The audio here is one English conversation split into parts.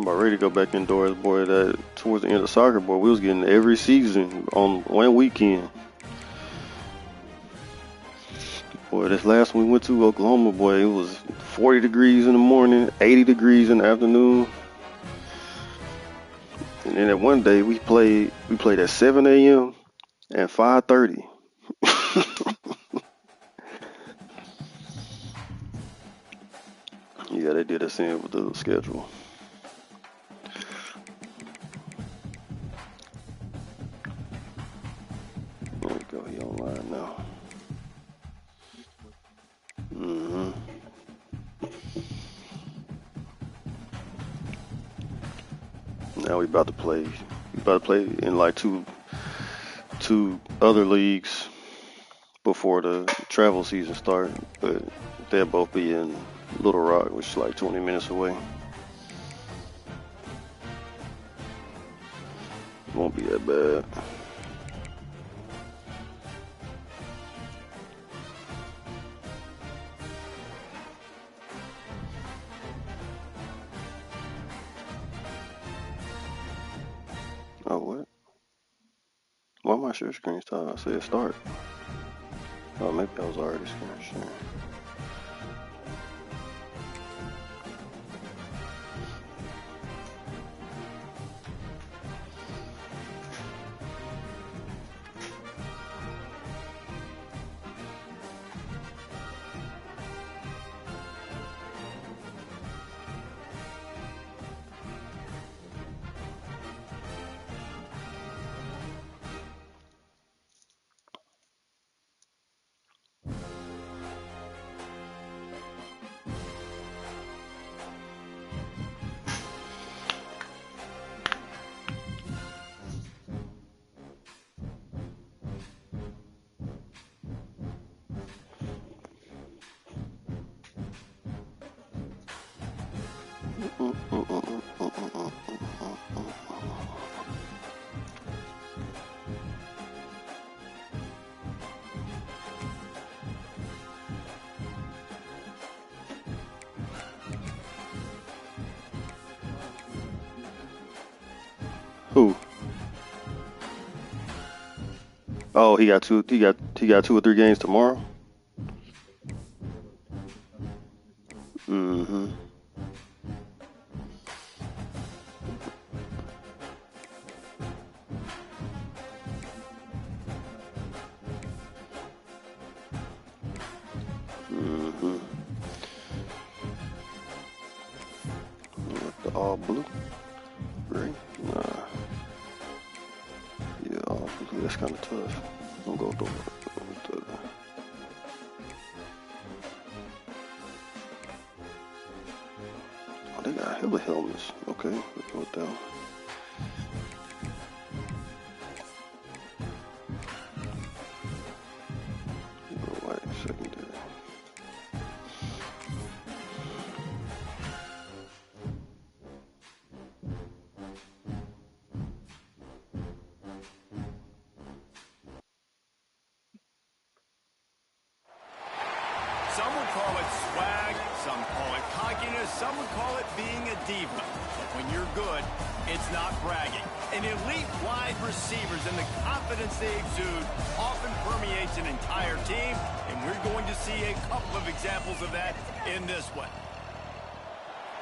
I'm about ready to go back indoors, boy. That towards the end of soccer, boy, we was getting every season on one weekend. Boy, this last one we went to Oklahoma, boy, it was 40 degrees in the morning, 80 degrees in the afternoon. And then that one day we played at 7 a.m. and 5:30. Yeah, they did us in with the schedule. There we go, he online now. Now we about to play. We about to play in like two other leagues before the travel season starts, but they'll both be in Little Rock, which is like 20 minutes away. Won't be that bad. Oh, what? Why my share screen start? I said start. Oh, maybe I was already sharing. Who? Oh, he got two. He got 2 or 3 games tomorrow. Mm-hmm. Mm-hmm. The all blue, gray. Nah. Yeah, all blue. That's kind of tough. I'm gonna go with the oh, they got hella helmets. Okay, let's go with that one. White secondary. Some would call it swag, some call it cockiness, some would call it being a diva. But when you're good, it's not bragging. An elite wide receivers and the confidence they exude often permeates an entire team, and we're going to see a couple of examples of that in this one.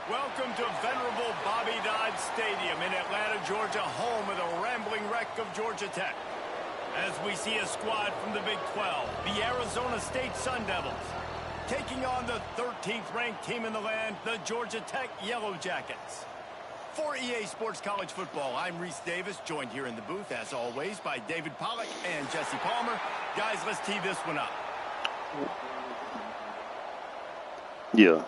Welcome to venerable Bobby Dodd Stadium in Atlanta, Georgia, home of the rambling wreck of Georgia Tech. As we see a squad from the Big 12, the Arizona State Sun Devils, taking on the 13th ranked team in the land, the Georgia Tech Yellow Jackets. For EA Sports College Football, I'm Reese Davis, joined here in the booth, as always, by David Pollack and Jesse Palmer. Guys, let's tee this one up. Yeah.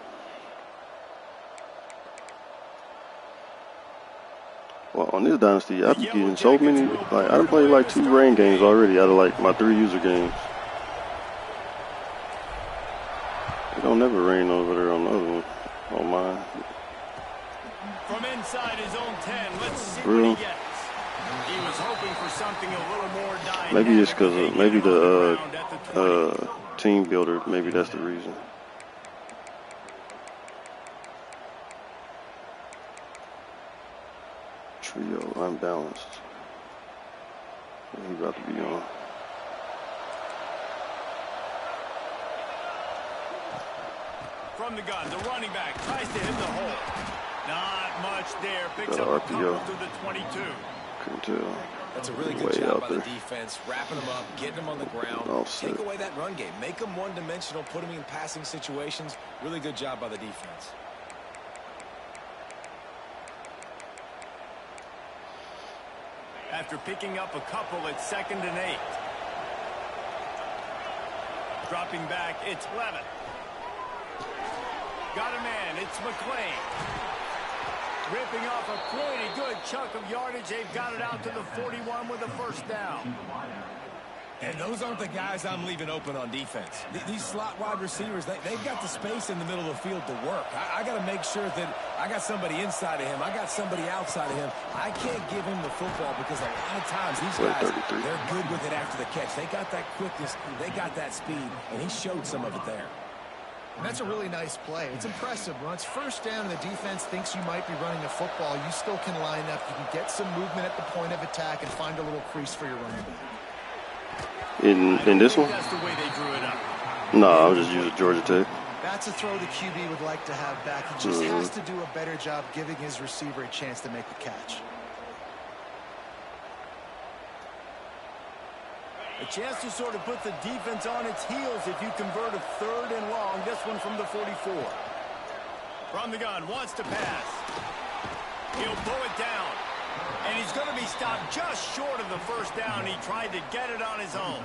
Well, on this Dynasty, I've been getting so many, like, I done played like 2 rain games already out of like my 3 user games. It don't never rain over there on the other one, on mine. From inside his own 10, let's see Real? what he gets. He was hoping for something a little more dynamic. Maybe it's because of, maybe the team builder, maybe that's the reason. Trio unbalanced. He about to be on. From the gun, the running back tries to hit the hole. Not much there. Picks Got up a RPO. couple to the 22. Couldn't tell. That's a really good Way job out by there. the defense, wrapping them up, getting them on the ground. Offset. Take away that run game. Make them one-dimensional, put them in passing situations. Really good job by the defense. After picking up a couple, it's 2nd and 8. Dropping back, it's Levitt. Got a man, it's McLean. Ripping off a pretty good chunk of yardage. They've got it out to the 41 with a first down. And those aren't the guys I'm leaving open on defense. These slot wide receivers, they've got the space in the middle of the field to work. I got to make sure that I got somebody inside of him. I got somebody outside of him. I can't give him the football because a lot of times these guys, they're good with it after the catch. They got that quickness. They got that speed, and he showed some of it there. And that's a really nice play. It's impressive. When it's first down and the defense thinks you might be running the football, you still can line up. You can get some movement at the point of attack and find a little crease for your running back. In this one? That's the way they drew it up. No, I'm just using Georgia Tech. That's a throw the QB would like to have back. He just has to do a better job giving his receiver a chance to make the catch. A chance to sort of put the defense on its heels if you convert a 3rd and long. This one from the 44. From the gun, wants to pass. He'll pull it down. And he's going to be stopped just short of the first down. He tried to get it on his own.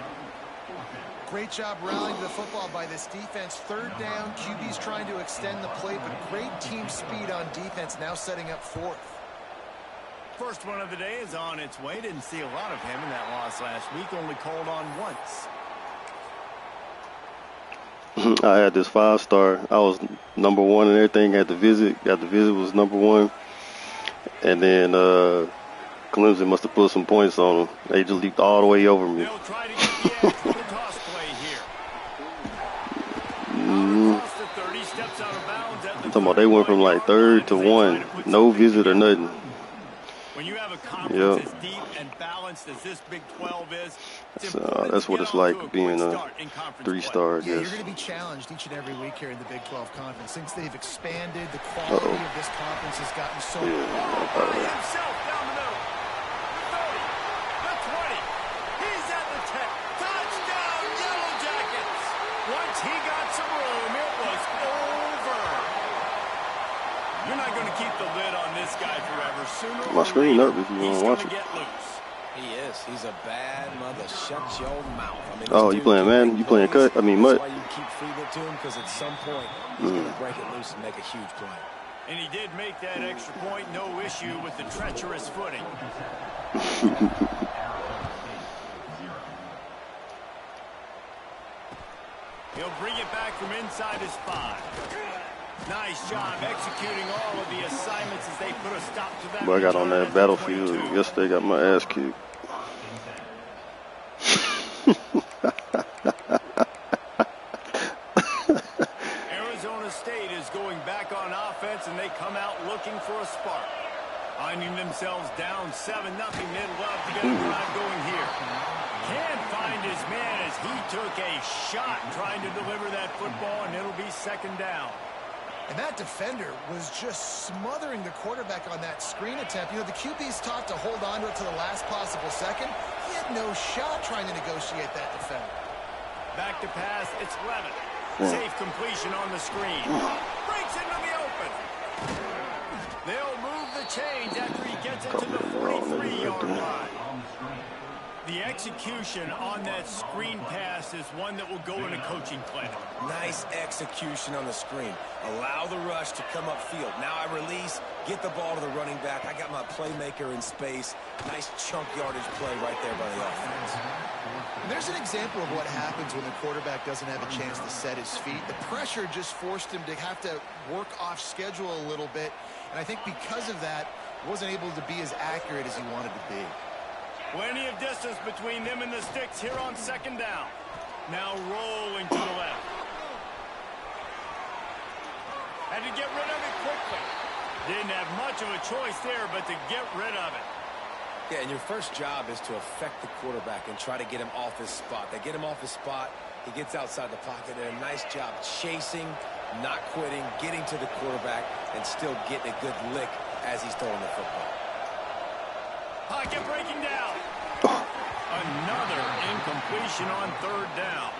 Great job rallying the football by this defense. 3rd down, QB's trying to extend the play, but great team speed on defense, now setting up 4th. First one of the day is on its way. Didn't see a lot of him in that loss last week. Only called on once. I had this 5-star. I was number 1 and everything at the visit. Got the visit was number 1. And then Clemson must have put some points on them. They just leaped all the way over me. They'll try to get the edge with the toss play here. Across the 30, steps out of bounds at the I'm talking about they went from like 3rd to 1. No visit or nothing. When you have a conference as deep and balanced as this Big 12 is, that's what it's like being a 3-star, I Yeah, you're guess. going to be challenged each and every week here in the Big 12 Conference. Since they've expanded, the quality of this conference has gotten so by himself down the middle. The 30, the 20. He's at the 10. Touchdown, Yellow Jackets. Once he got some room, it was over. You're not going to keep the lid on this guy forever. Sooner My or screen later, up if you he's wanna watch gonna it. get loose. He is. He's a bad mother. Shut your mouth. I mean, Oh, this you dude playing can Madden? make You playing plays. cut? I mean, Mutt? That's why you keep feeding it to him, because at some point he's going to break it loose and make a huge play. And he did make that extra point. No issue with the treacherous footing. He'll bring it back from inside his 5. Nice job executing all of the assignments as they put a stop to that. But I got on return that at the battlefield 22. yesterday, got my ass kicked. Arizona State is going back on offense, and they come out looking for a spark. Finding themselves down 7-0, they'd love to get a drive going here. Can't find his man as he took a shot trying to deliver that football, and it'll be 2nd down. And that defender was just smothering the quarterback on that screen attempt. You know, the QB's taught to hold on to it to the last possible second. He had no shot trying to negotiate that defender. Back to pass, it's Levitt. Safe completion on the screen. Breaks into the open. They'll move the chains after he gets it to the 43-yard line. The execution on that screen pass is one that will go in a coaching clinic. Nice execution on the screen. Allow the rush to come upfield. Now I release, get the ball to the running back. I got my playmaker in space. Nice chunk yardage play right there by the offense. And there's an example of what happens when the quarterback doesn't have a chance to set his feet. The pressure just forced him to have to work off schedule a little bit. And I think because of that, wasn't able to be as accurate as he wanted to be. Plenty of distance between them and the sticks here on 2nd down. Now rolling to the left. Had to get rid of it quickly. Didn't have much of a choice there but to get rid of it. Yeah, and your first job is to affect the quarterback and try to get him off his spot. They get him off his spot, he gets outside the pocket, and a nice job chasing, not quitting, getting to the quarterback, and still getting a good lick as he's throwing the football. Pocket breaking down. Another incompletion on third down.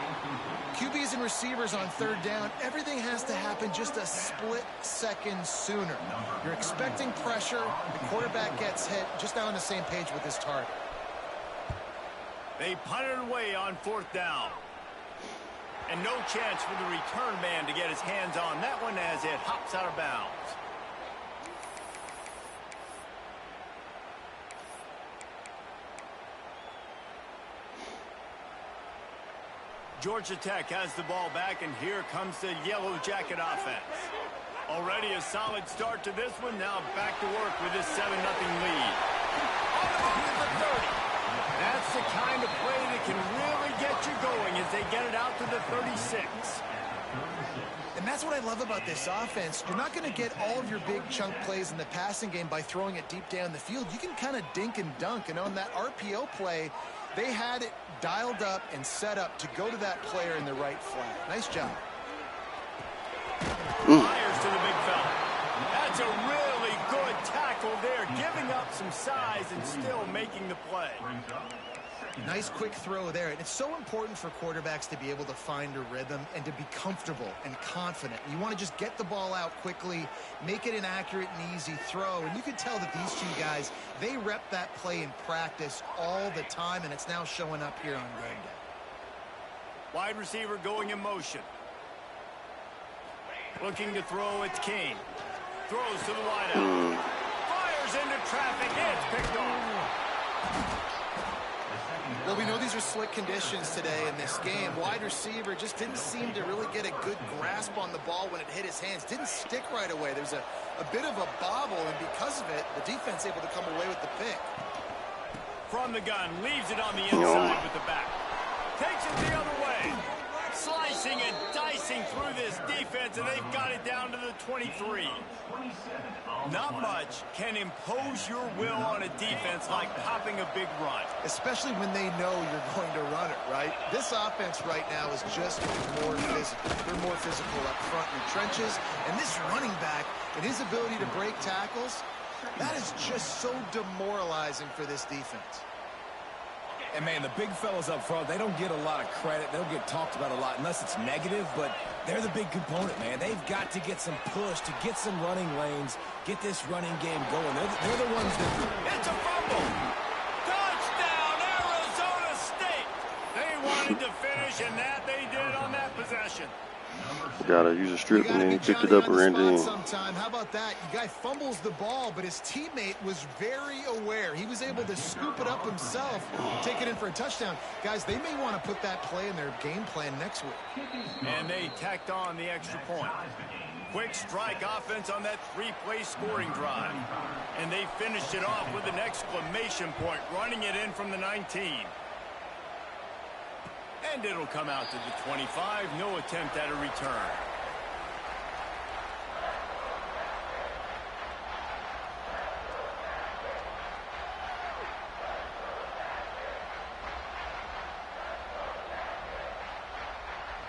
QBs and receivers on third down, everything has to happen just a split second sooner. You're expecting pressure, the quarterback gets hit, just now on the same page with his target. They punted away on fourth down. And no chance for the return man to get his hands on that one as it hops out of bounds. Georgia Tech has the ball back, and here comes the Yellow Jacket offense. Already a solid start to this one. Now back to work with this 7-0 lead. On the move to the 30. That's the kind of play that can really get you going as they get it out to the 36. And that's what I love about this offense. You're not going to get all of your big chunk plays in the passing game by throwing it deep down the field. You can kind of dink and dunk. And on that RPO play, they had it dialed up and set up to go to that player in the right flat. Nice job. Fires to the big fella. That's a really good tackle there, giving up some size and still making the play. Nice quick throw there. And it's so important for quarterbacks to be able to find a rhythm and to be comfortable and confident. You want to just get the ball out quickly, make it an accurate and easy throw. And you can tell that these two guys, they rep that play in practice all the time, and it's now showing up here on game day. Wide receiver going in motion. Looking to throw, it's Kane. Throws to the wideout. Fires into traffic. It's picked off. Well, we know these are slick conditions today in this game. Wide receiver just didn't seem to really get a good grasp on the ball when it hit his hands. Didn't stick right away. There's a bit of a bobble, and because of it, the defense able to come away with the pick. From the gun, leaves it on the inside with the back. Takes it the other way. Slicing and dicing through this defense, and they've got it down to the 23. Not much can impose your will on a defense like popping a big run. Especially when they know you're going to run it, right? This offense right now is just more physical. They're more physical up front in the trenches. And this running back and his ability to break tackles, that is just so demoralizing for this defense. And, man, the big fellas up front, they don't get a lot of credit. They don't get talked about a lot unless it's negative, but they're the big component, man. They've got to get some push, to get some running lanes, get this running game going. They're the ones that... It's a fumble! Touchdown, Arizona State! They wanted to finish, and that they did on that possession. Gotta use a strip, and then he picked it up and ran it in. Sometime. How about that? The guy fumbles the ball, but his teammate was very aware. He was able to scoop it up himself, take it in for a touchdown. Guys, they may want to put that play in their game plan next week. And they tacked on the extra point. Quick strike offense on that three-play scoring drive. And they finished it off with an exclamation point, running it in from the 19. And it'll come out to the 25. No attempt at a return.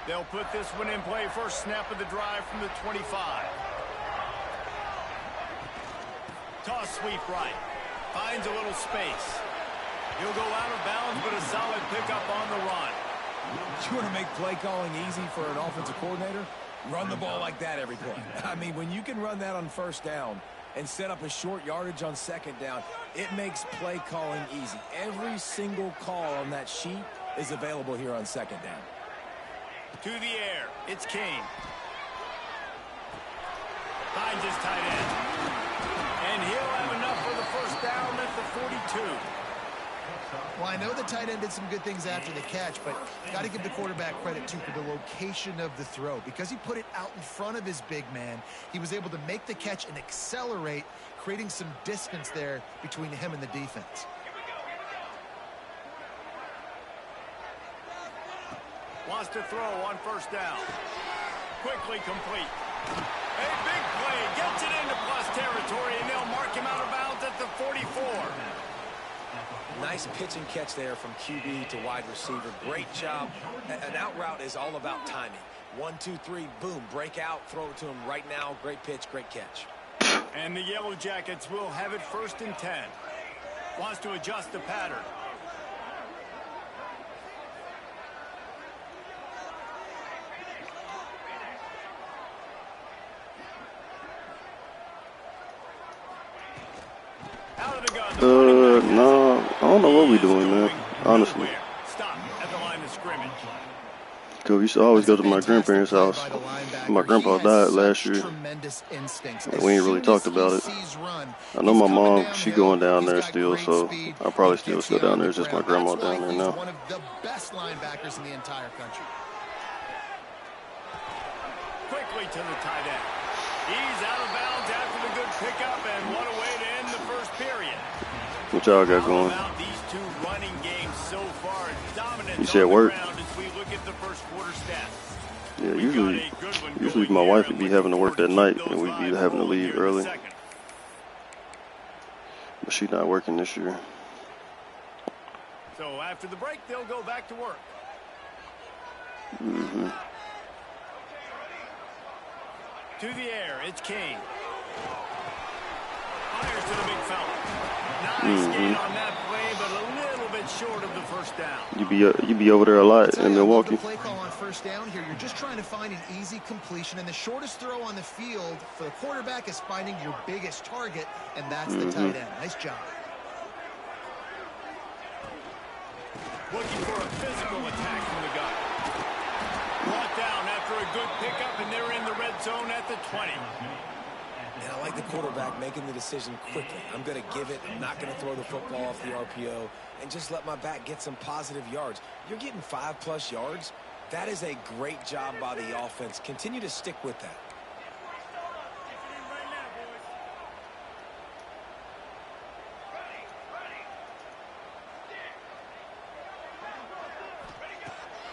They'll put this one in play. First snap of the drive from the 25. Toss sweep right. Finds a little space. He'll go out of bounds, but a solid pickup on the run. You want to make play calling easy for an offensive coordinator? Run the ball like that every play. I mean, when you can run that on first down and set up a short yardage on second down, it makes play calling easy. Every single call on that sheet is available here on second down. To the air, it's Kane. Finds his tight end. And he'll have enough for the first down at the 42. Well, I know the tight end did some good things after the catch, but got to give the quarterback credit, too, for the location of the throw. Because he put it out in front of his big man, he was able to make the catch and accelerate, creating some distance there between him and the defense. Wants to throw on first down. Quickly complete. A big play gets it into plus territory, and they'll mark him out of bounds at the 44. Nice pitch and catch there from QB to wide receiver. Great job. An out route is all about timing. 1, 2, 3, boom, break out, throw it to him right now. Great pitch, great catch. And the Yellow Jackets will have it 1st and 10. Wants to adjust the pattern. Out of the gun. No, I don't know what we're doing, man. Honestly. Stop at the line of scrimmage. Cause we used to always go to my grandparents' house. My grandpa died last year. And we ain't really talked about it. I know my mom, she going down there still, so I'll probably still go down there. It's just my grandma down there now. One of the best linebackers in the entire country. Quickly to the tight end. He's out of bounds after the good pickup, and what a way to end the first period. What y'all got going? How about these two running games so far? Dominance You said on the work? ground as we look at the first quarter stats. Yeah, We've got a good one usually going my here, wife would be looking having to work that forward night, keep and we'd those be vibes having to rolling leave here in a early. second. But she's not working this year. So after the break, they'll go back to work. Mm-hmm. To the air, it's Kane. Fires to the big fella. Nice gain on that play, but a little bit short of the first down. You be over there a lot in Milwaukee. Play call on first down here. You're just trying to find an easy completion, and the shortest throw on the field for the quarterback is finding your biggest target, and that's the tight end. Nice job. Looking for a physical attack from the gun. Brought down after a good pickup, and they're in the red zone at the 20. And I like the quarterback making the decision quickly. I'm going to give it. I'm not going to throw the football off the RPO and just let my back get some positive yards. You're getting 5+ yards. That is a great job by the offense. Continue to stick with that.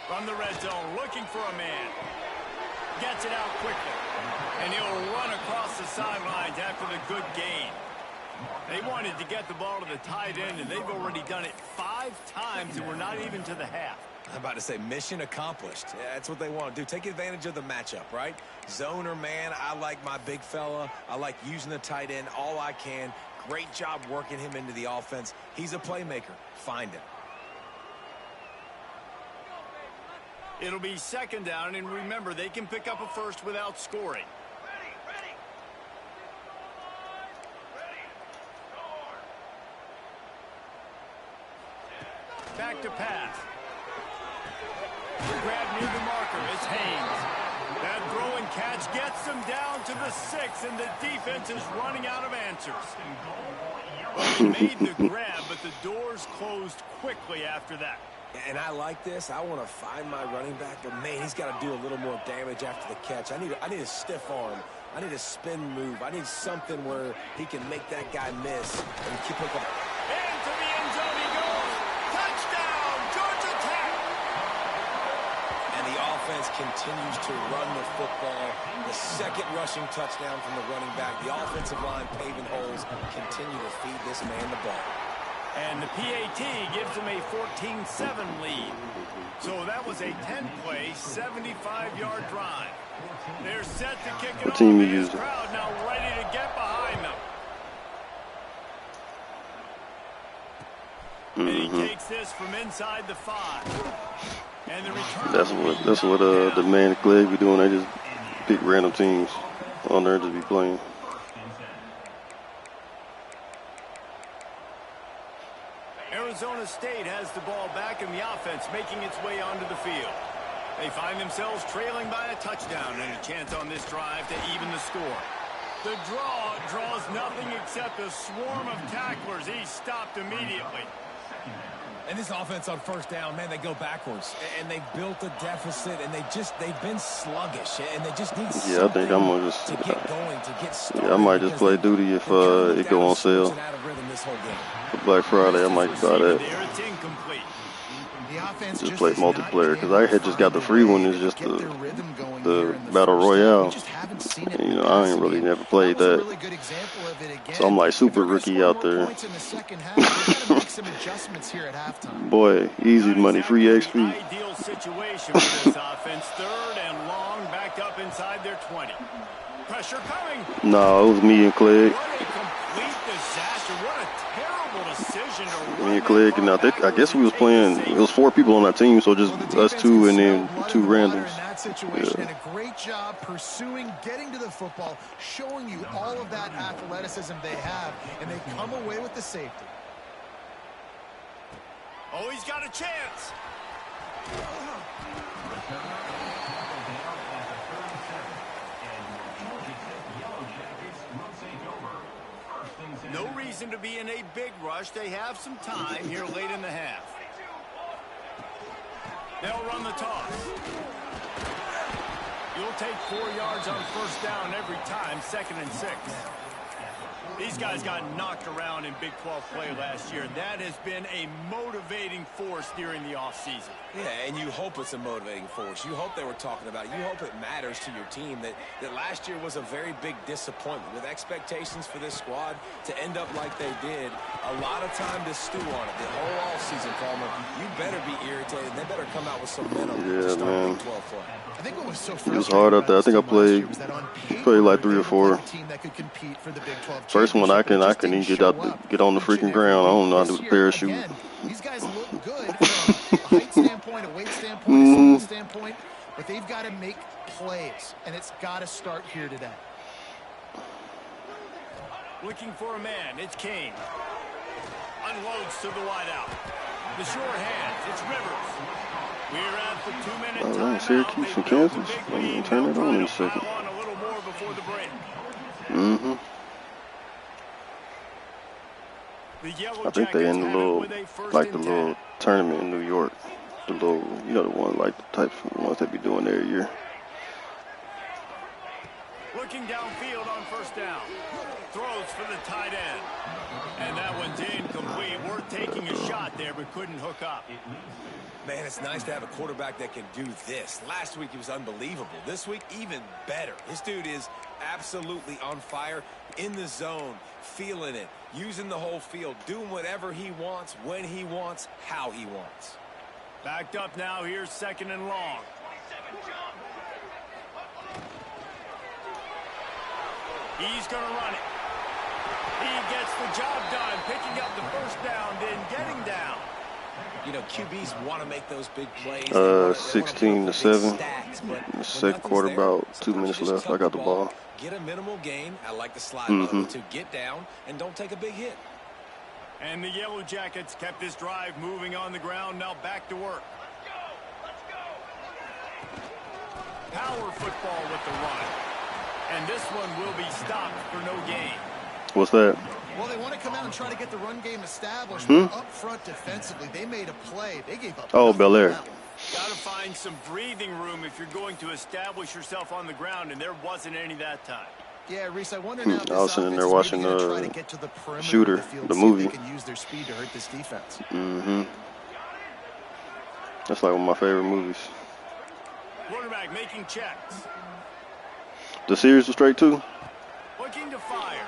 From the red zone, looking for a man. Gets it out quickly. And he'll run across the sidelines after the good gain. They wanted to get the ball to the tight end, and they've already done it 5 times, and we're not even to the half. I'm about to say mission accomplished. Yeah, that's what they want to do. Take advantage of the matchup, right? Zone or man, I like my big fella. I like using the tight end all I can. Great job working him into the offense. He's a playmaker. Find him. It'll be 2nd down, and remember, they can pick up a first without scoring. Back to pass. Grab near the marker is Haynes. That throw and catch gets them down to the 6, and the defense is running out of answers. Well, he made the grab, but the doors closed quickly after that. And I like this. I want to find my running back, but man, he's got to do a little more damage after the catch. I need a stiff arm. I need a spin move. I need something where he can make that guy miss and keep up. Into the end zone he goes. Touchdown, Georgia Tech. And the offense continues to run the football. The 2nd rushing touchdown from the running back. The offensive line paving holes. Continue to feed this man the ball. And the PAT gives them a 14-7 lead. So that was a 10-play, 75-yard drive. They're set to kick it off. Team you This using? crowd now ready to get behind them. And he takes this from inside the 5. And the return. That's what the man Clegg be doing. They just pick random teams on there to be playing. Arizona State has the ball back in the offense, making its way onto the field. They find themselves trailing by a touchdown and a chance on this drive to even the score. The draw draws nothing except a swarm of tacklers. He's stopped immediately. And this offense on first down, man, they go backwards. And they built a deficit, and they've been sluggish. And they just need Yeah, I think I'm gonna just to get going, to get started. Yeah, I might just play duty if it go on sale for Black Friday. I might buy that. There it's incomplete. just played multiplayer because I had just got the free one. It's just the Battle Royale. And, you know, I ain't really never played that. So I'm like super rookie out there. Boy, easy money, free XP. Ideal situation for this offense. 3rd and long, backed up inside their 20. Pressure coming. No, it was me and Clegg. What a complete disaster. What a terrible decision to run. Me and Clegg, and I guess we was playing. It was 4 people on our team, so just us 2 and then 2 randoms. Situation, and a great job pursuing, getting to the football, showing you all of that athleticism they have, and they come away with the safety. Oh, he's got a chance. No reason to be in a big rush. They have some time here late in the half. They'll run the toss. You'll take 4 yards on 1st down every time, 2nd and 6. These guys got knocked around in Big 12 play last year. That has been a motivating force during the offseason. Yeah, and you hope it's a motivating force. You hope they were talking about it. You hope it matters to your team that last year was a very big disappointment. With expectations for this squad to end up like they did, a lot of time to stew on it. The whole offseason, Palmer, you better be irritated. They better come out with some momentum to start Big 12 play. I think what was so It was hard out there. I think I played like 3 or 4. First one I can even get on the freaking ground. I don't know how to do the parachute. These guys look good from a height standpoint, a weight standpoint, a skill standpoint, but they've got to make plays, and it's got to start here today. Looking for a man. It's Kane. Unloads to the wideout. The sure hands. It's Rivers. We're at the 2-minute timeout. Syracuse from Kansas. I'm going to turn it on in a second. A little more before the break. I think they in the little tournament in New York. The little, you know, the one like the types of ones they be doing every year. Looking downfield on 1st down. Throws for the tight end. And that one's incomplete. Worth taking a shot there, but couldn't hook up. Man, it's nice to have a quarterback that can do this. Last week, he was unbelievable. This week, even better. This dude is absolutely on fire, in the zone, feeling it, using the whole field, doing whatever he wants, when he wants, how he wants. Backed up now. Here's 2nd and long. He's going to run it. He gets the job done, picking up the 1st down, then getting down. You know, QBs want to make those big plays. 16-7. The 2nd quarter, about 2 minutes left. I got the ball. Get a minimal gain. I like the slide mode to get down and don't take a big hit. And the Yellow Jackets kept this drive moving on the ground. Now back to work. Power football with the run. And this one will be stopped for no gain. What's that? Well, they want to come out and try to get the run game established. But up front defensively, they made a play. They gave up. Oh, Bel Air. Got to find some breathing room if you're going to establish yourself on the ground, and there wasn't any that time. Yeah, Reese, I wonder now. I was sitting there watching Shooter, the movie. They can use their speed to hurt this defense. That's like one of my favorite movies. Quarterback making checks. The series was straight too? Looking to fire.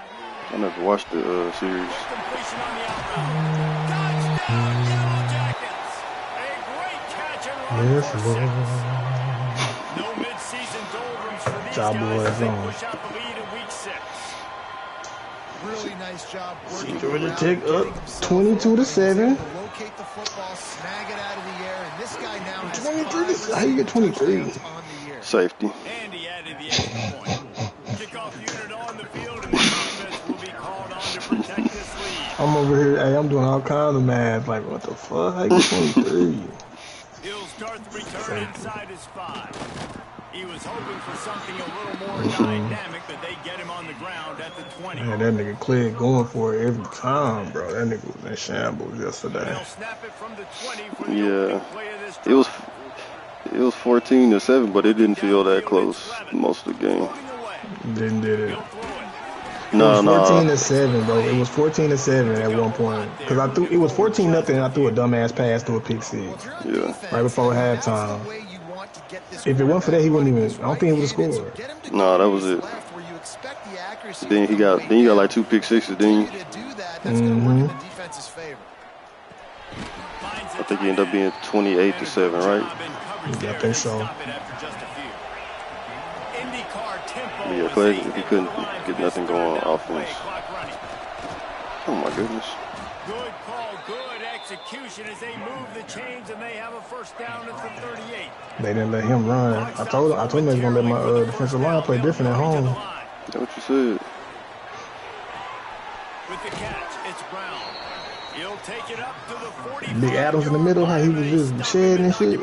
I never watched the series. Completion on the outroute. Touchdown, Yellow Jackets. A great catch and run for 6. No midseason doldrums for these guys as they push out the lead in week 6. Really nice job working. Georgia Tech up 22-7. Locate the football, snag it out of the air, and this guy now has 23. How you get 23? on the year. Safety. And he added the extra point. Kickoff unit on the field, and the defense will be called on to protect this lead. I'm over here. Hey, I'm doing all kinds of math. Like, what the fuck? How you get 23? He'll start the return inside his 5. He was hoping for something a little more dynamic, but they get him on the ground at the 20. Man, that nigga Clegg going for it every time, bro. That nigga was in shambles yesterday. They'll snap it from the 20 for the opening play of this drive. It was 14-7, but it didn't feel that close most of the game. Did it? No, no. 14-7, bro. It was 14-7 at one point. Cause I threw it was 14-0, and I threw a dumbass pass to a pick six Yeah. right before halftime. If it wasn't for that, he wouldn't even. I don't think he would have scored. No, that was it. Then you got like 2 pick sixes, didn't you? Mm-hmm. I think he ended up being 28-7, right? Yeah, I think so. Yeah, Clay, he couldn't get nothing going on offense. Oh my goodness. Good call, good execution as they move the chains and they have a first down at the 38. They didn't let him run. I told him they was gonna let my defensive line play different at home. That's what you said. With the catch, it's Brown. He'll take it up to the 40. Big Adams in the middle, how he was just shedding and shit.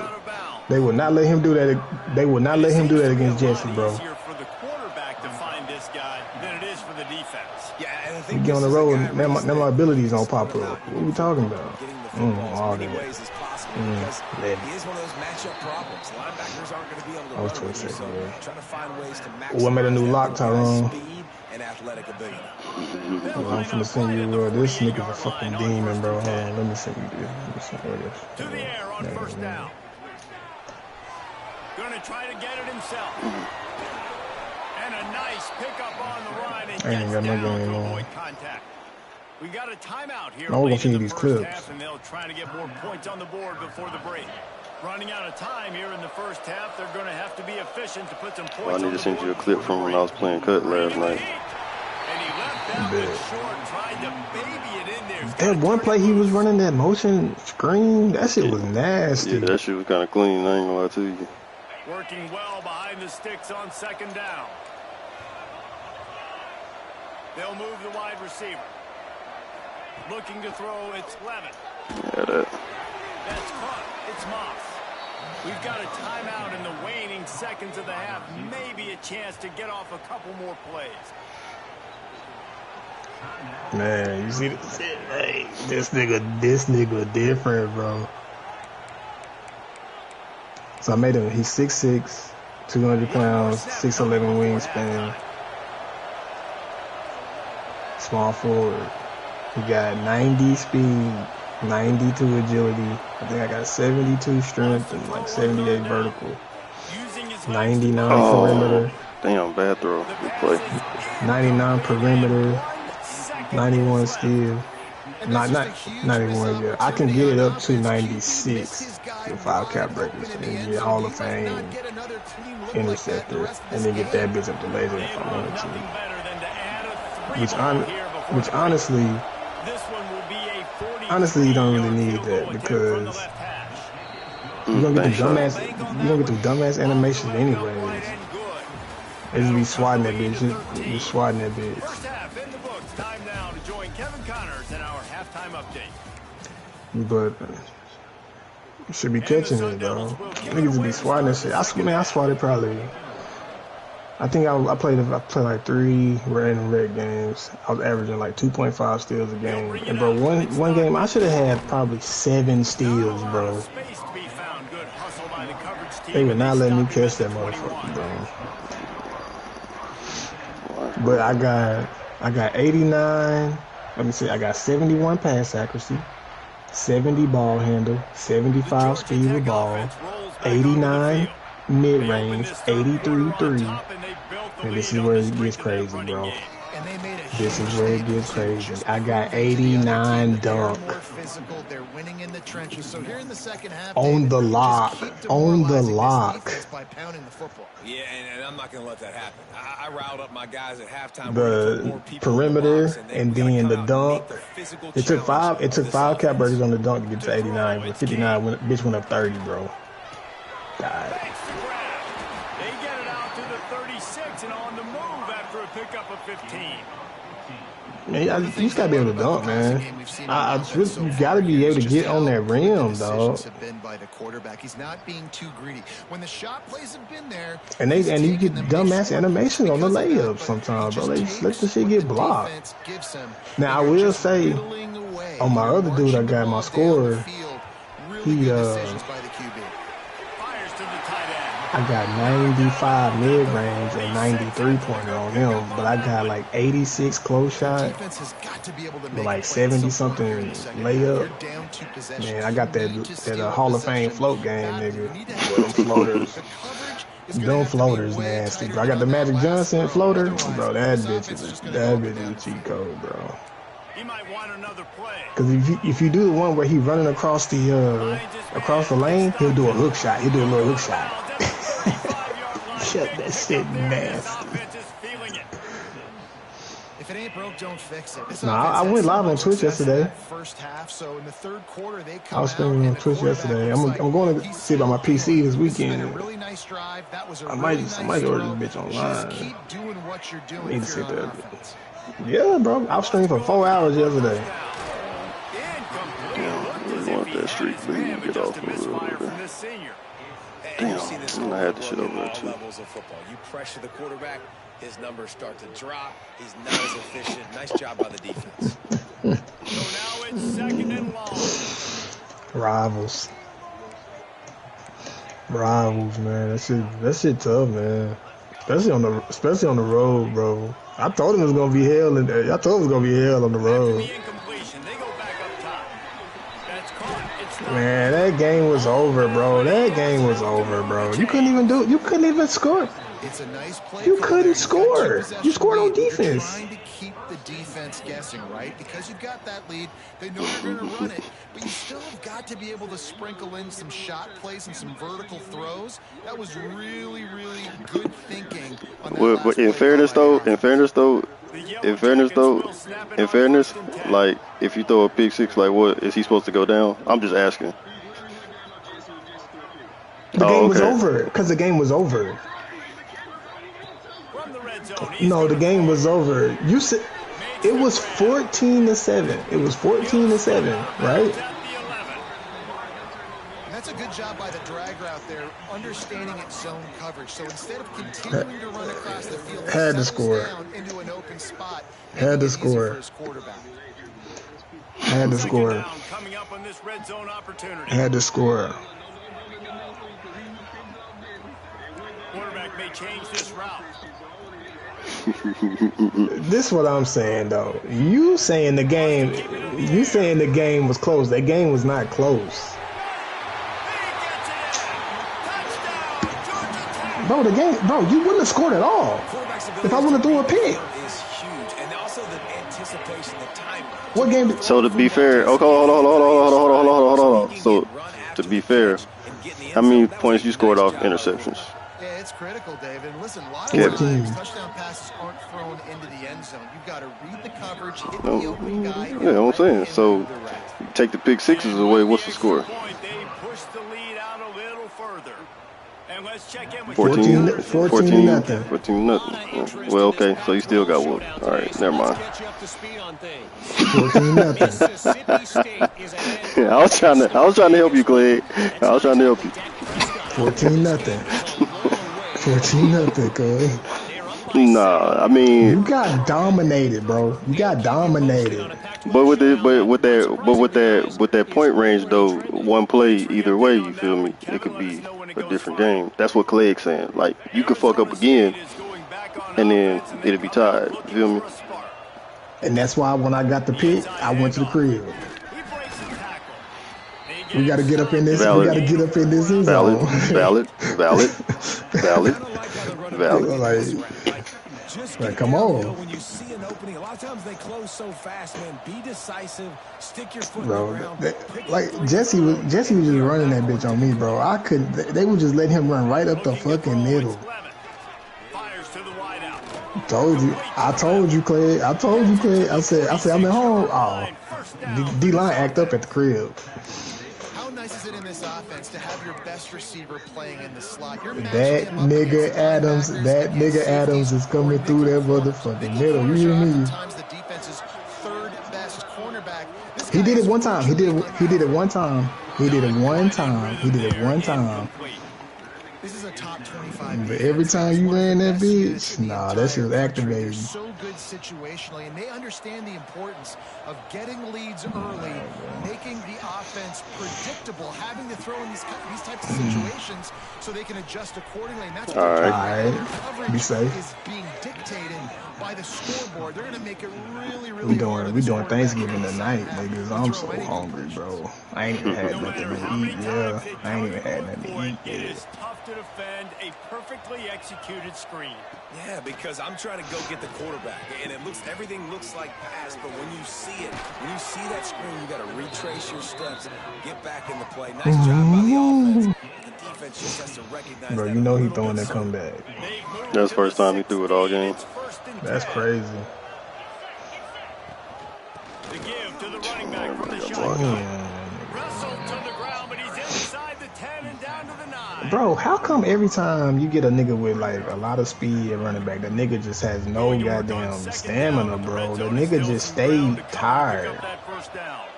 They would not let him do that. They would not let him do that against Jesse, bro. For the quarterback to find this guy than it is for the defense. Yeah, and I You think get on the road, now my abilities don't pop up. What are we talking about? getting the football All as many that. ways as possible because he is one of those matchup problems. Linebackers aren't going to be able to I was run with you, 26, so man. trying to find ways to What made a new maximize lock, that little Tyrone? guy's speed and athletic ability. I'm finna send you, this nigga's a fucking demon, bro. Hold on, let me send you this. Let me send you this. To the air on first down. Gonna try to get it himself. And a nice pickup on the run and I ain't gets got no down game to on. avoid contact. We got a timeout here. No, we're gonna late in see the these first clips. half, and they'll try to get more points on the board before the break. Running out of time here in the first half, they're going to have to be efficient to put some points Well, I need on to the send board you a clip from when I was playing cut last night. And he left that one short, tried to baby it in there. He's got That a one play he turn was loose. running that motion screen, that shit was nasty. Yeah, that shit was kind of clean. I ain't gonna lie to you. Working well behind the sticks on second down. They'll move the wide receiver. Looking to throw, it's Levin. Yeah, that. That's caught. It's Moss. We've got a timeout in the waning seconds of the half. Maybe a chance to get off a couple more plays. Man, you see this? Hey, this nigga different, bro. So I made him, he's 6'6", 200 pounds, 6'11" wingspan. Small forward. He got 90 speed, 92 agility. I think I got 72 strength and like 78 vertical. 99 perimeter. Damn, bad throw. Good play. 99 perimeter. 91 steal. Not 91 yet. I can get it up to 96 with 5 cap breakers and then get Hall of Fame interceptor and then get that bitch up to laser if I wanted to. Which honestly, you don't really need that because you're gonna get the dumbass animations anyways. They just be swatting that bitch. Just swatting that bitch. First half in the books. Time now to join Kevin Connors in our halftime update. But you should be catching it, though. Niggas be swatting that shit. I swatted probably. I think I played like 3 random red games. I was averaging like 2.5 steals a game. And bro, one game I should have had probably 7 steals, bro. They would not let me catch that motherfucker, bro. But I got 89. Let me see. I got 71 pass accuracy, 70 ball handle, 75 speed with ball, 89 mid range, 83 3. And this is where it gets crazy, bro. This is where it gets crazy. I got 89 dunk. On the lock. On the lock. Yeah, and I'm not going to let that happen. I riled up my guys at halftime. The perimeter and then the dunk. It took 5 cap breakers on the dunk to get to 89, but 59 bitch went up 30, bro. God. They get it out to the 36 and on the move after a pickup of 15. Man, you just gotta be able to dunk, man. You gotta be able to get on that rim, dog. He's not being too greedy. When the shot plays have been there, and you get dumbass animations on the layup sometimes, bro. They just let the shit get blocked. Now I will say, on my other dude I got my scorer, he I got 95 mid-range and 93 pointer on them, but I got like 86 close shot with like 70 something layup. Man, I got that Hall of Fame float game, nigga. Well, them floaters. Them floaters nasty, bro. I got the Magic Johnson floater, bro. That bitch is a cheat code, bro. He might want another play. Because if you do the one where he running across the lane, he'll do a hook shot. He'll do a little hook shot. Shut that shit nasty. If it ain't broke, don't fix it. Nah, I went live on Twitch yesterday. First half, so in the third quarter, they I was streaming on Twitch yesterday. I'm going to see about my PC this weekend. I might order this bitch online. Just keep doing what you're doing. Need to see that. Yeah, bro. I was streaming for 4 hours yesterday. Damn, really want that streak lead to get off a little bit. Damn, I had the shit over there too. You pressure the quarterback, his numbers start to drop. He's not as efficient. Nice job by the defense. So now it's second and long. Rivals, man. That shit tough, man. Especially on the road, bro. I told him it was gonna be hell, and I told him it was gonna be hell on the road. Man, that game was over, bro. You couldn't even score. It's a nice play. You couldn't score. You scored on defense. Trying to keep the defense guessing, right? Because you got that lead, they know you're going to run it, but you still have got to be able to sprinkle in some shot plays and some vertical throws. That was really, really good thinking. But in fairness, like if you throw a pick six, like what is he supposed to go down? I'm just asking. The game was over because the game was over. No, the game was over. You said it was 14-7. It was 14-7, right? That's a good job by the drag route there, understanding its zone coverage. So instead of continuing to run across the field, had to score. Into an open spot, had to score. Had to score. Had to score. Quarterback may change this route. This is what I'm saying though. You saying the game was close. That game was not close. Bro, you wouldn't have scored at all if I wouldn't have thrown a pick. What game? So to be fair, okay, hold on. So to be fair, how many points you scored off interceptions? Yeah, it's critical, David. And listen, a lot of times touchdown passes aren't thrown into the end zone. You've got to read the coverage, hit the open guy. Yeah, I'm saying. So you take the pick sixes away. What's the score? They push the lead out a little further. And let's check in with 14 nothing. 14 nothing. Well, okay. So you still got whooped. All right, never mind. 14 nothing. I was trying to help you, Clay. I was trying to help you. 14 nothing. 14 nothing, cuz. Nah, I mean you got dominated, bro. You got dominated. But with that point range though, one play either way, you feel me? It could be a different game. That's what Clegg's saying. Like you could fuck up again, and then it'll be tied. You feel me? And that's why when I got the pick, I went to the crib. We got to get up in this. Valid. We got to get up in this zone. Valid. Like, come on. When you see an opening, a lot of times they close so fast, man. Be decisive. Stick your foot bro, in the ground. like Jesse was just running that bitch on me, bro. I couldn't. They would just let him run right up the fucking middle. I told you, Clay. I said, I'm at home. Oh, D-line act up at the crib. How nice is it in this offense to have your best receiver playing in the slot? That nigga Adams is coming through that motherfucking middle. You hear me? He did it one time. He did it one time. This is a time top 25 But every defenses. time you One of ran the that best units bitch, in the nah, that shit was entire country. They're activating. so good situationally, and they understand the importance of getting leads early, making the offense predictable, having to throw in these types of situations so they can adjust accordingly. And that's what All they're right. doing. Right? When their Be coverage safe. is being dictated by the scoreboard, they're going to make it really, We really hard doing on we this doing quarterback Thanksgiving in the second tonight, half. niggas. They'll I'm throw so any hungry, completions. bro. I ain't even had No nothing matter to how many eat. times Yeah, they I tell ain't you even to had look nothing for to it, eat it yet. is tough to defend a perfectly executed screen. Yeah, because I'm trying to go get the quarterback, and everything looks like pass, but when you see it, when you see that screen, you got to retrace your steps, get back in the play. Nice job by the offense. The defense just has to recognize Bro, that you a know he little throwing bit that sooner. comeback. They've moved That's to the first the time he threw it all 16. game. It's 1st and 10. That's crazy. The give to the running back from the shotgun. Damn. Wrestled to the ground, but he's inside the 10 and down to the 9. Bro, how come every time you get a nigga with like a lot of speed at running back, the nigga just has no Going to work on goddamn 2nd stamina, down on the bro? red The zone. nigga Still just some ground stay to cover to pick tired. up that 1st down.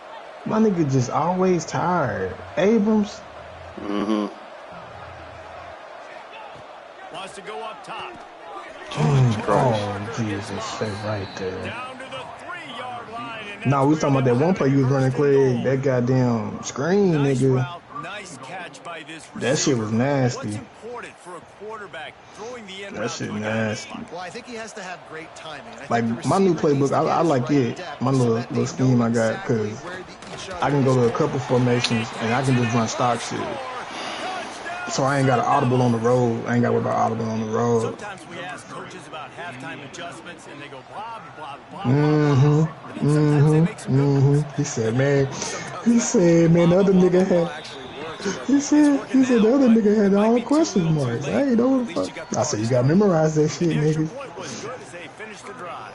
My nigga just always tired. Abrams, Mm-hmm. Wants to go up top. oh Jesus, stay right there. Down to the 3-yard line. And Nah, we was talking about that one play you was running, Craig. That goddamn screen, nice nigga. route, nice catch by this receiver. That shit was What's nasty. important for a quarterback throwing the end That route shit to a guy in the nasty. slot? Well, I think he has to have great timing. And I Like think the my new receiver needs playbook, to get I his like right it. depth My so little that they scheme know I got, exactly cause where each other I can go to a is. couple formations and I can just run stock shit. So I ain't got an audible on the road. I ain't got to worry about audible on the road. Sometimes we ask coaches about halftime adjustments, and they go blah, blah, blah, blah, blah. Mm-hmm. And then sometimes they make some good ones. He said, man, Sometimes he that said, man, the blah, other blah, blah, nigga blah, blah had, actually works, but he it's said, working the now. other But nigga it had might all be the too question little too marks. I late, ain't know but what at the least fuck. you got the I said, party you got to started. memorize that shit, The extra nigga. point was good as they finished the drive.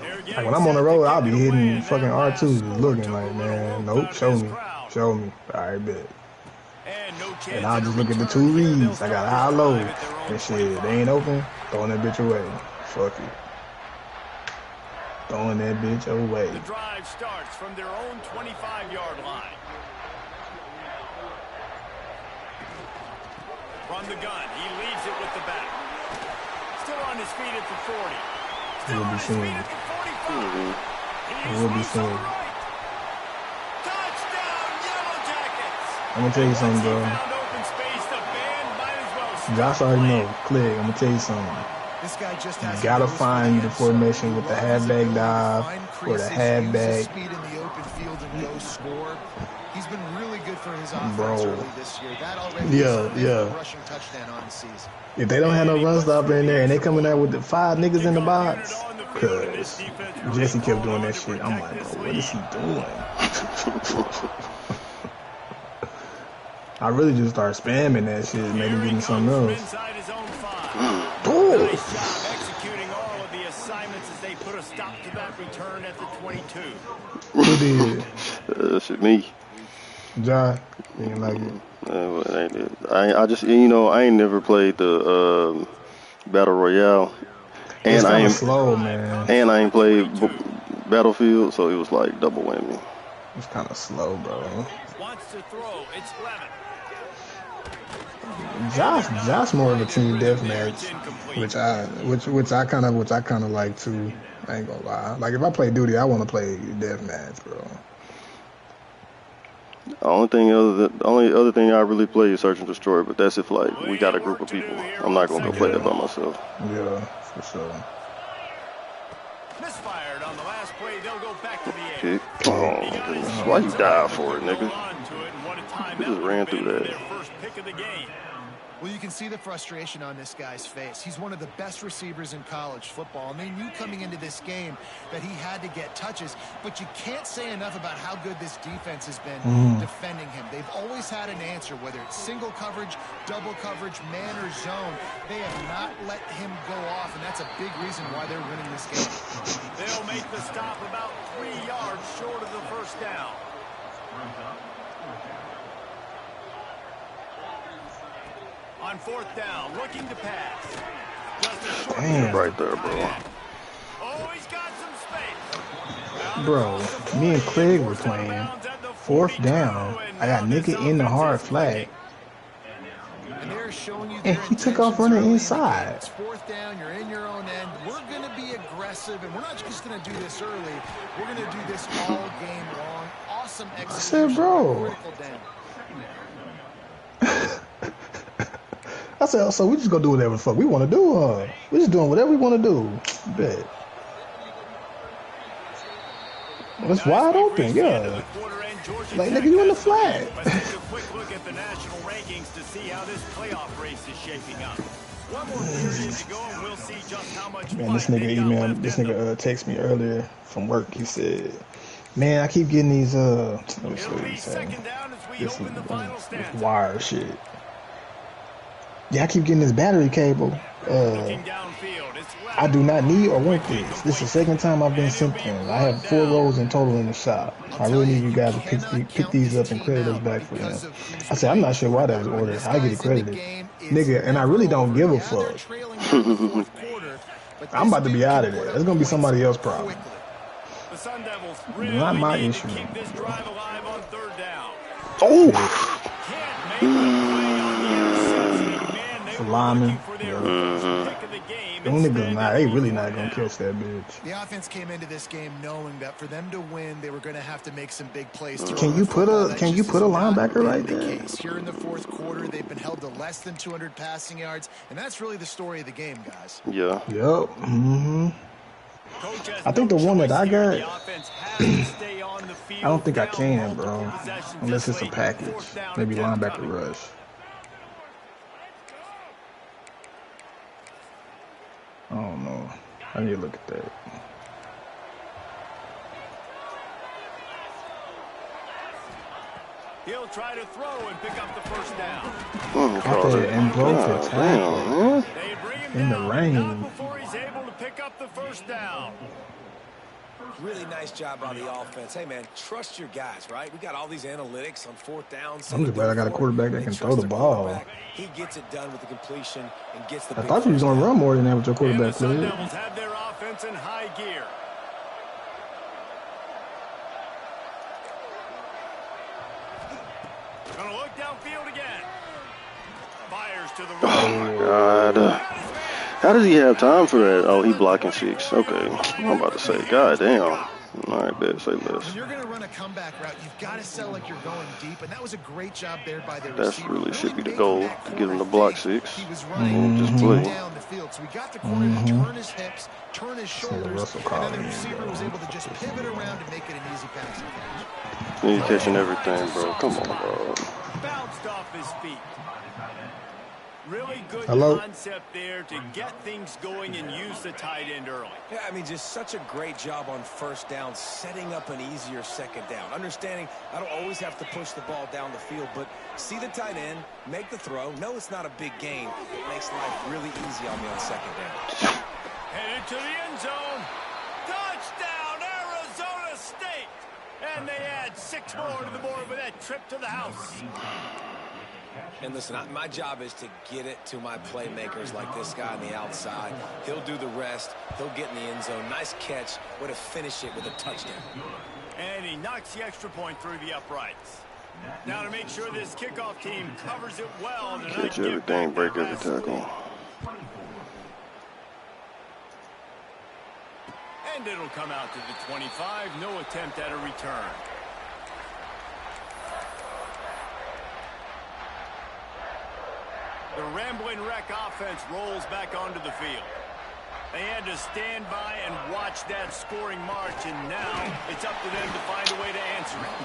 They're Like getting when I'm on the set to road, give I'll be it away, hitting and fucking that R2, last just score looking took a like, little man, hope nope, out of show this me. crowd. Show me. All right, bet. And no chance And I'll at a just look at the return two here. They'll reads. I got start high this low. drive at their own And shit, 25. they ain't open. Throwing that bitch away. Fuck it. Throwing that bitch away. The drive starts from their own 25-yard line. From the gun, he leaves it with the back. Still on his feet at the 40. Still We'll on be his seeing feet it. at the 45. He's We'll be loose on seeing the it. right. Touchdown, Yellow Jackets. I'm gonna tell you Once something, he bro. found open space, the band might as well stop Josh already playing. know. Clegg, I'm gonna tell you something. This guy just You has a gotta nose for find the the end zone. formation You with the love his halfback ability to dive find or the creases, use his halfback. speed in the open field and go score. He's been really good for his offense Bro. early this year. That already is Yeah, his fifth yeah. rushing touchdown on the season. If they don't have no And he run puts stopper in through the there and they extra coming out point. with the 5 niggas in the Kickoff unit box, on the field, and this cause defense really Jesse kept called doing on that to shit. I'm protect like, this bro, what is he lead. doing? I really just started spamming that shit, made him Here give he me something comes from else. inside his own 5. Boom! Nice job executing all of the assignments as they put a stop to that return at the 22. Who did? That shit me. John? He didn't like it. Well, it ain't it. I just, I ain't never played the Battle Royale. It's And I kind of ain't slow, man. played Battlefield, so it was like double whammy. It's kind of slow, bro. Wants to throw. It's Levin. Josh more of a team deathmatch, which I kind of like too. I ain't gonna lie. Like if I play duty, I want to play deathmatch, bro. The only other thing I really play is Search and Destroy, but that's if like we got a group of people. I'm not gonna go play that by myself. Yeah, for sure. Misfired on the last play. They'll go back to the air. Kick. Oh my goodness. Why you die for it, nigga? You just ran through that. Their first pick of the game. Well, you can see the frustration on this guy's face. He's one of the best receivers in college football, and they knew coming into this game that he had to get touches, but you can't say enough about how good this defense has been defending him. They've always had an answer, whether it's single coverage, double coverage, man or zone. They have not let him go off, and that's a big reason why they're winning this game. They'll make the stop about 3 yards short of the first down. On 4th down, looking to pass. Just a short Damn. Right there, bro. Oh, he's got some space. Bro, me and Clegg were playing 4th down. I got nigga in the hard flat. And they're showing you And your he took off intentions running early in the game. inside. It's fourth down. You're in your own end. We're going to be aggressive, and we're not just going to do this early. We're going to do this all game long. Awesome I execution. said, bro. Critical down. I said, so we just gonna do whatever the fuck we want to do, huh? We just doing whatever we want to do. Bet. It's wide open, yeah. Like, nigga, you in the flat. Let's take a quick look at the national rankings to see how this playoff race is shaping up. One more period to go, and we'll see just how much Man, this fight nigga they got emailed, left this in them. nigga texted me earlier from work. He said, man, I keep getting these, let me see It'll what be he said. second down as we open the final This stanza. wire shit. Yeah, I keep getting this battery cable. Looking downfield, it's I do not need or want this. This is the second time I've been sent them. I have 4 rows in total in the shop. I really need you guys to pick these up and credit us back for them. I said, I'm not sure why that was ordered. I get it credited. Nigga, and I really don't give a fuck. I'm about to be out of there. It's going to be somebody else's problem. The Sun Devils really Not my need issue. to keep this drive alive on third down. Oh, Can't make the play on the interception. Man, they were Lineman. looking for their first pick of the game. Them niggas, Instead, nah, they really not going to catch that bitch. The offense came into this game knowing that for them to win, they were going to have to make some big plays. Can you put a linebacker right there? Here in the fourth quarter, they've been held to less than 200 passing yards, and that's really the story of the game, guys. yeah. Yup. Mm-hmm. I think the one that I got, I don't think I can, bro. Unless it's a package. Maybe linebacker rush. I don't know. I need to look at that. He'll try to throw and pick up the first down. Got that and broke the tackle They bring him in the down, rain. not before he's able to pick up the first down. Really nice job by the offense. Hey, man, trust your guys, right? We got all these analytics on fourth down. I'm just glad I got a quarterback that can throw the ball. He gets it done with the completion and gets the I big thought you was first going to down. run more than that with your And the quarterback Sun play. Devils have their offense in high gear. Gonna look downfield again. Fires to the right. God. How does he have time for that? Oh, he blocking 6. Okay. I'm about to say, God damn. All right, bet. Say less. When you're going to run a comeback route, you've got to sell like you're going deep, and that was a great job there by the That's receiver. really should be the goal, to get him to block 6. He was running Just deep play. down the field, so we got the corner to turn his hips, turn his shoulders, Russell and then Collins, the receiver bro. was able to just pivot around and make it an easy passing catch. He catching everything, bro. Come on, bro. Bounced off his feet. Really good Hello? concept there to get things going and use the tight end early. Yeah, I mean, just such a great job on first down, setting up an easier second down. Understanding I don't always have to push the ball down the field, but see the tight end, make the throw. No, it's not a big gain. It makes life really easy on me on second down. Headed to the end zone. Touchdown, Arizona State. And they add 6 more to the board with that trip to the house. And listen, my job is to get it to my playmakers like this guy on the outside. He'll do the rest. He'll get in the end zone. Nice catch. Way to finish it with a touchdown. And he knocks the extra point through the uprights. Now to make sure this kickoff team covers it well. Catch everything, break every tackle. And it'll come out to the 25. No attempt at a return. The Rambling Wreck offense rolls back onto the field. They had to stand by and watch that scoring march, and now it's up to them to find a way to answer it.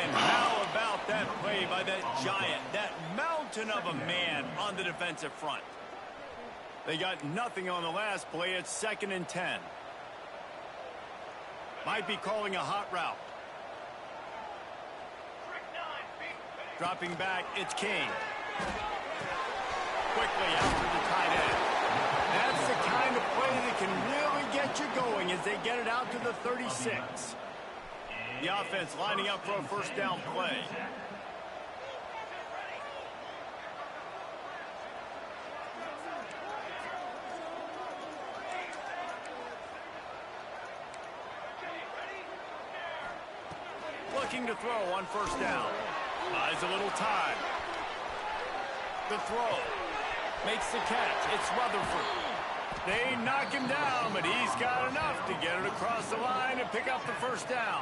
And how about that play by that giant, that mountain of a man on the defensive front? They got nothing on the last play. It's 2nd and 10. Might be calling a hot route. Dropping back, it's King. Quickly after the tight end. That's the kind of play that can really get you going as they get it out to the 36. The offense lining up for a first down play. Looking to throw on first down. Buys a little time. The throw. Makes the catch. It's Rutherford. They knock him down, but he's got enough to get it across the line and pick up the first down.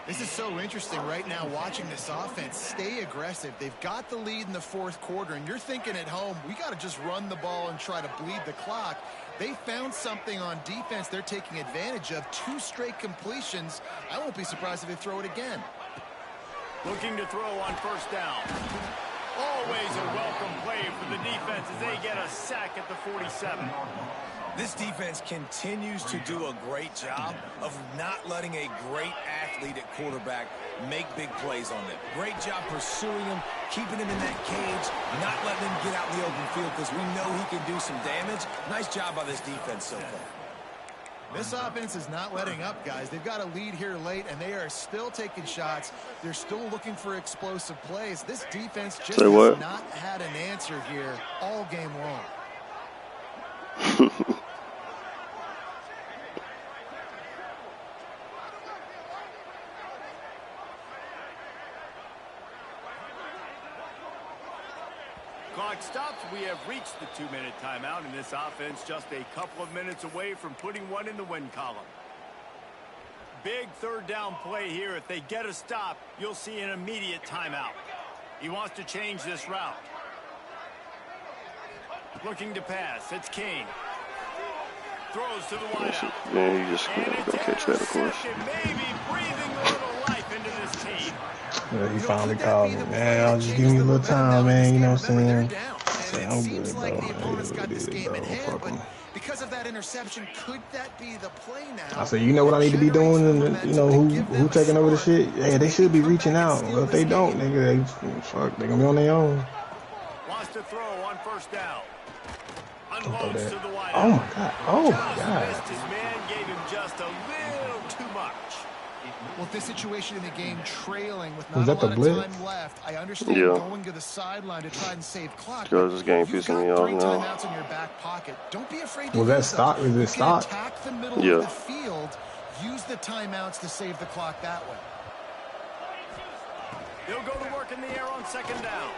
This is so interesting right now watching this offense stay aggressive. They've got the lead in the fourth quarter, and you're thinking at home, we got to just run the ball and try to bleed the clock. They found something on defense they're taking advantage of. 2 straight completions. I won't be surprised if they throw it again. Looking to throw on first down. Always a welcome play for the defense as they get a sack at the 47. This defense continues to do a great job of not letting a great athlete at quarterback make big plays on them. Great job pursuing him, keeping him in that cage, not letting him get out in the open field because we know he can do some damage. Nice job by this defense so far. This offense is not letting up, guys. They've got a lead here late, and they are still taking shots. They're still looking for explosive plays. This defense just has not had an answer here all game long. Clock stops. We have reached the 2-minute timeout, and this offense just a couple of minutes away from putting one in the win column. Big third down play here. If they get a stop, you'll see an immediate timeout. He wants to change this route. Looking to pass. It's King. Throws to the wideout. Man, you just gonna catch that, of course. Maybe breathing a little life into this team. Yeah, he finally called me, man. I'll just give me a little time, man. You know what I'm saying? I'm good, bro. Like the opponent's got this game in hand, Fuck 'em. because of that interception, could that be the play now? I said, you know what I need to be doing, and you know who taking over the shit? Hey, they should be reaching out. Well, if they don't, nigga, they gonna be on their own. Wants to throw on first down. Unloads to the wide. Oh my god! Oh my god! Missed his man, gave him just a little too much. Well, this situation in the game trailing with Was not that a the lot of blitz? time left, I understand Yeah. going to the sideline to try and save clock. Because this game You've pissing me got off 3 now. timeouts in your back pocket. Don't be afraid to Was that use them. stock? Is it You stock? can attack the middle Yeah. of the field. Use the timeouts to save the clock that way. He'll go to work in the air on second down.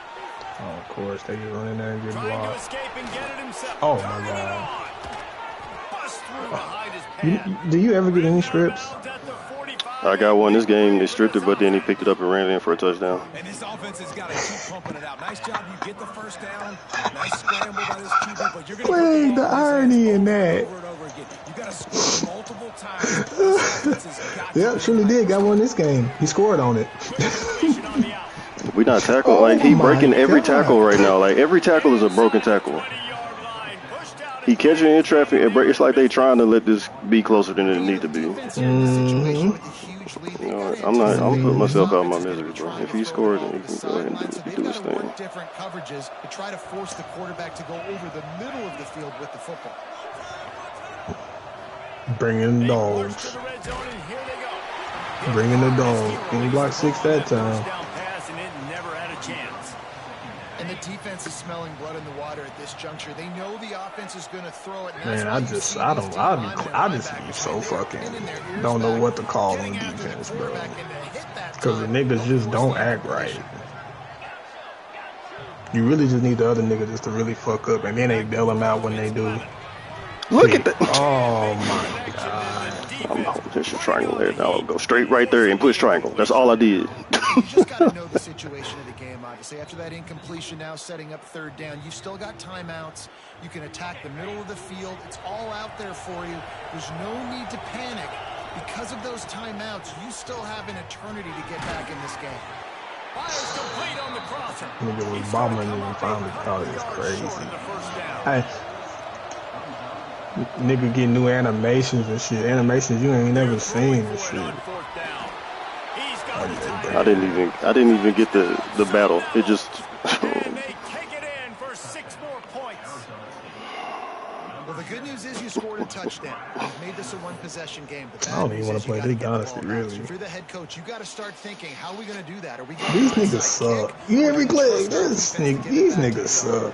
Oh, of course, they just run in there and get Trying to blocked. escape and get it himself. Oh my Turning it god! on. Bust through behind his pad. Do you ever get any strips? Rebounds at the 45. I got one this game. They stripped it, but then he picked it up and ran it in for a touchdown. And this offense has got to keep pumping it out. Nice job. You get the first down. Nice scramble by this QB, but you're going to Wait, the irony in that. over and over again. You got to score multiple times. This offense has got to Yep, surely did. Got one this game. He scored on it. Completion on the out. We not tackling. Like, he breaking every tackle right now. Like, every tackle is a broken tackle. 20-yard line. Pushed out. He catching in traffic. It's like they trying to let this be closer than it need to be. You know, I'm putting myself out of my misery, bro. If he scores, then he can go ahead and do his thing. Different coverages to try to force the quarterback to go over the middle of the field with the football. Bringing the They march dogs. to the red zone, and here they go. Bringing the dogs. Only blocked 6 that time. Down pass, and it never had a chance. And the defense is smelling blood in the water at this juncture. They know the offense is going to throw it. Man, I just be so fucking don't know what to call on defense, bro. Because the niggas just don't act right. You really just need the other niggas just to really fuck up, and then they bail them out when they do. Look at that. Oh my god. I'm holding this triangle there. Now I'll go straight right there and push triangle. That's all I did. You just got to know the situation of the game, obviously. After that incompletion, now setting up third down, you've still got timeouts. You can attack the middle of the field. It's all out there for you. There's no need to panic. Because of those timeouts, you still have an eternity to get back in this game. Fires complete on the crosser. Nigga was bombing and finally caught it. It's crazy. Hey, nigga get new animations and shit. Animations you ain't never seen and shit. I didn't even get the battle. It just. And they take it in for 6 more points. Well, the good news is you scored a touchdown. You've made this a one-possession game. The I don't bad even news wanna is you play gotta It get the Dynasty, ball back. really. So if you're the head coach, you got to start thinking, how are we going to do that? Are we These niggas suck. You hear me, Clay? These niggas suck.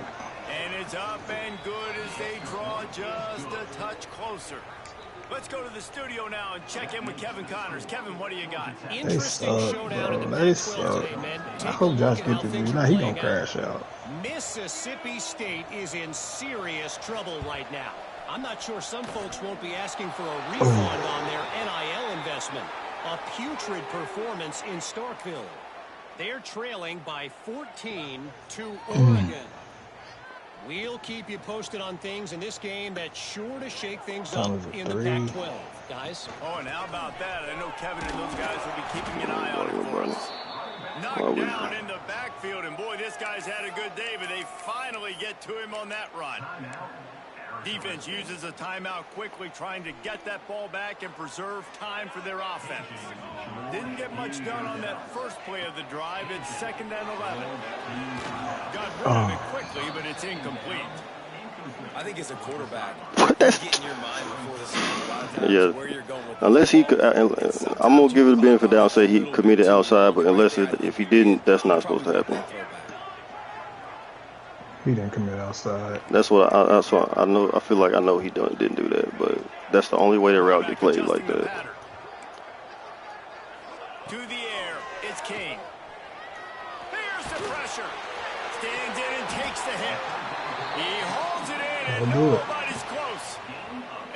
And it's up and good as they draw just a touch closer. Let's go to the studio now and check in with Kevin Connors. Kevin, what do you got? They suck, bro. They suck. I hope Josh gets this lead. Nah, he gonna crash out. Mississippi State is in serious trouble right now. I'm not sure some folks won't be asking for a refund on their NIL investment. A putrid performance in Starkville. They're trailing by 14 to Oregon. We'll keep you posted on things in this game that's sure to shake things up in the Pac-12, guys. Oh, and how about that? I know Kevin and those guys will be keeping an eye on it for us. Knocked down in the backfield, and boy, this guy's had a good day, but they finally get to him on that run. Defense uses a timeout quickly, trying to get that ball back and preserve time for their offense. Didn't get much done on that first play of the drive. It's 2nd and 11. Got rid of it quickly, but it's incomplete. I think as a quarterback, That's get in your mind before the snap a lot of times where you're going with unless he, I'm gonna give it a benefit of the doubt, say he committed outside, but if he didn't, that's not supposed to happen. He didn't commit outside. That's what I know. I feel like I know he didn't do that, but that's the only way the route get played like that. To the air, it's Kane. Here's the pressure. Stands in and takes the hit. He holds it in, and nobody's close.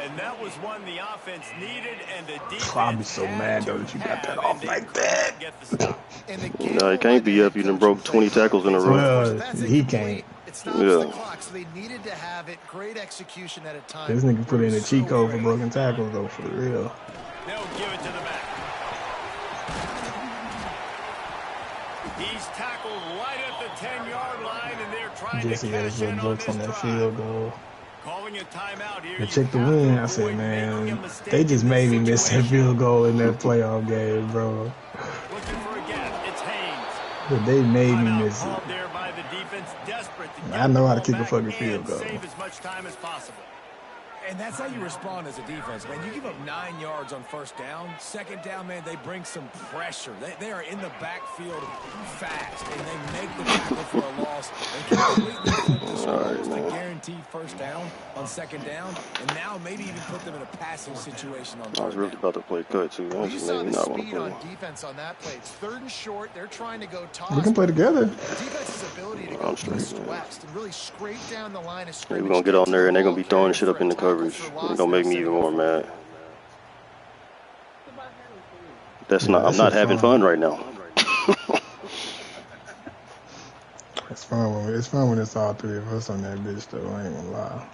And that was one the offense needed, and the defense. I'll be so mad though that you got that off like that. No, he can't be up. You done broke 20 tackles in a row. Well, he can't. It stops the clock, so they needed to have it. Great execution at a time. This nigga put in a cheat code for broken tackles though, for real. They'll give it to the back. He's tackled right at the 10-yard line, and they're trying to cash in on this drive. Field goal. Calling a timeout here. They checked the win. I said, man, they just made me miss that field goal in that playoff game, bro. Looking for a gap. It's Haynes. But they made me miss it. There by the defense, desperate to I know how to kick a fucking field goal. Save as much time as possible. And that's how you respond as a defense, man. You give up 9 yards on 1st down. 2nd down, man, they bring some pressure. They are in the backfield fast, and they make the tackle for a loss. They completely flip the script to guarantee 1st down on 2nd down, and now maybe even put them in a passing situation on 3rd down. I was really about to play cut, too. I just made me not want to play. On defense on that play. It's 3rd and short. They're trying to go toss. We can play together. Defense's ability to go east-west and really scrape down the line of scrimmage. We're going to get on there, and they're going to be throwing shit up in the coverage. It's gonna make me even more mad. I'm not having fun right now. It's fun when it's all 3 of us on that bitch though, I ain't gonna lie.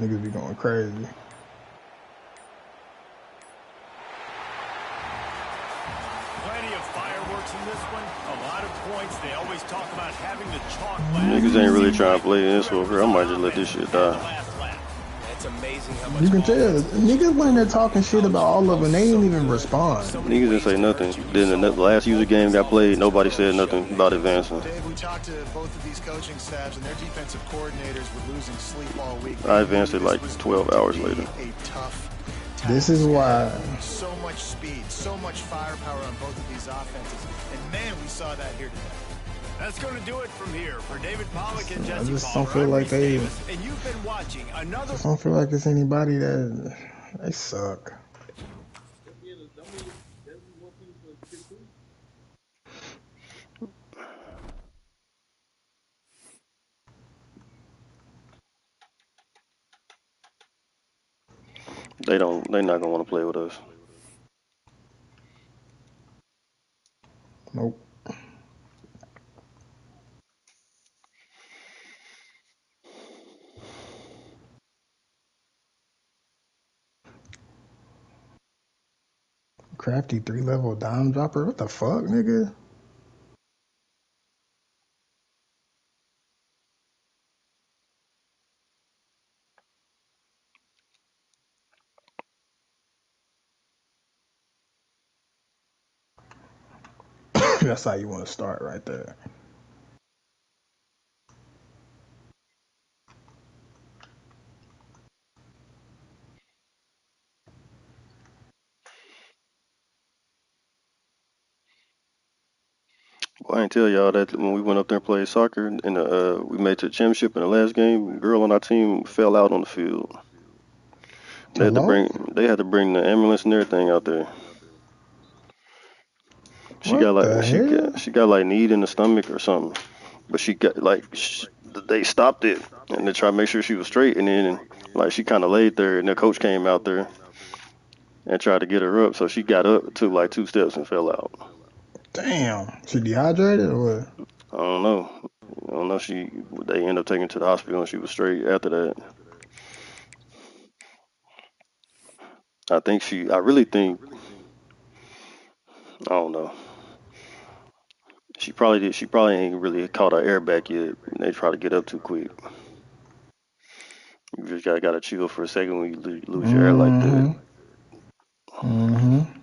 Niggas be going crazy. Plenty of fireworks in this one. A lot of points. They always talk about having the chalk. Niggas ain't really trying to play this over. I might just let this shit die. It's amazing how much you can tell niggas when they're talking shit about all of them, they didn't even respond. Niggas didn't say nothing. Then the last user game got played, nobody said nothing about advancing. Dave, we talked to both of these coaching staffs, and their defensive coordinators were losing sleep all week. I advanced it like 12 hours later. A tough this is why. So much speed, so much firepower on both of these offenses, and man, we saw that here today. That's going to do it from here for David Pollack and Jesse I just Palmer. don't feel like they. And you've been watching another. I just don't feel like it's anybody that they suck. They're not gonna want to play with us. Nope. Crafty 3-level dime dropper. What the fuck, nigga? That's how you want to start right there. Well, I didn't tell y'all that when we went up there and played soccer, and we made it to the championship in the last game, a girl on our team fell out on the field. Hello? They had to bring the ambulance and everything out there. What the hell? She got like need in the stomach or something. But she got they stopped it and they tried to make sure she was straight, and then like she kind of laid there, and the coach came out there and tried to get her up, so she got up, took like 2 steps and fell out. Damn. She dehydrated or what? I don't know. I don't know. They ended up taking her to the hospital and she was straight after that. I really think, I don't know. She probably ain't really caught her air back yet. They try to get up too quick. You just gotta chill for a second when you lose your air like that. Mm-hmm. Mm-hmm.